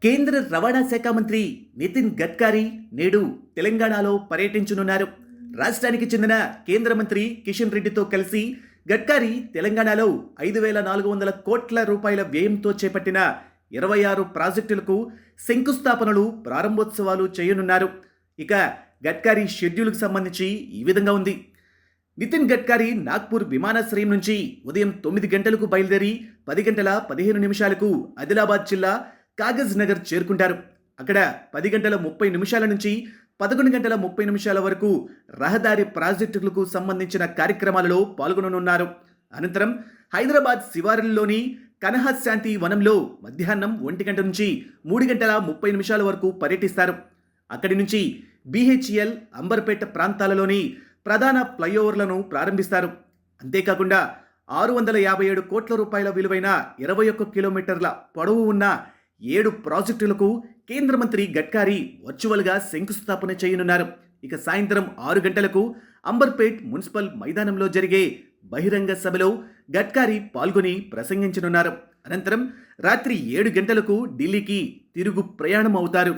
కేంద్ర రవాణా శాఖ మంత్రి నితిన్ గడ్కరీ నేడు తెలంగాణలో పర్యటించనున్నారు. రాష్ట్రానికి చెందిన కేంద్ర మంత్రి కిషన్ రెడ్డితో కలిసి గడ్కరీ తెలంగాణలో 5,400 కోట్ల రూపాయల వ్యయంతో చేపట్టిన 26 ప్రాజెక్టులకు శంకుస్థాపనలు, ప్రారంభోత్సవాలు చేయనున్నారు. ఇక గడ్కరీ షెడ్యూల్కు సంబంధించి ఈ విధంగా ఉంది. నితిన్ గడ్కరీ నాగ్పూర్ విమానాశ్రయం నుంచి ఉదయం 9 గంటలకు బయలుదేరి 10 గంటల 15 నిమిషాలకు ఆదిలాబాద్ జిల్లా కాగజ్ నగర్ చేరుకుంటారు. అక్కడ 10 గంటల 30 నిమిషాల నుంచి 11 గంటల 30 నిమిషాల వరకు రహదారి ప్రాజెక్టులకు సంబంధించిన కార్యక్రమాలలో పాల్గొననున్నారు. అనంతరం హైదరాబాద్ శివారుల్లోని కనహశాంతి వనంలో మధ్యాహ్నం 1 గంట నుంచి 3 గంటల 30 నిమిషాల వరకు పర్యటిస్తారు. అక్కడి నుంచి BHEL, అంబర్పేట ప్రాంతాలలోని ప్రధాన ఫ్లైఓవర్లను ప్రారంభిస్తారు. అంతేకాకుండా 657 కోట్ల రూపాయల విలువైన 21 కిలోమీటర్ల పొడవు ఉన్న 7 ప్రాజెక్టులకు కేంద్ర మంత్రి గడ్కరీ వర్చువల్గా శంకుస్థాపన చేయనున్నారు. ఇక సాయంత్రం 6 గంటలకు అంబర్పేట్ మున్సిపల్ మైదానంలో జరిగే బహిరంగ సభలో గడ్కరీ పాల్గొని ప్రసంగించనున్నారు. అనంతరం రాత్రి 7 గంటలకు ఢిల్లీకి తిరుగు ప్రయాణం అవుతారు.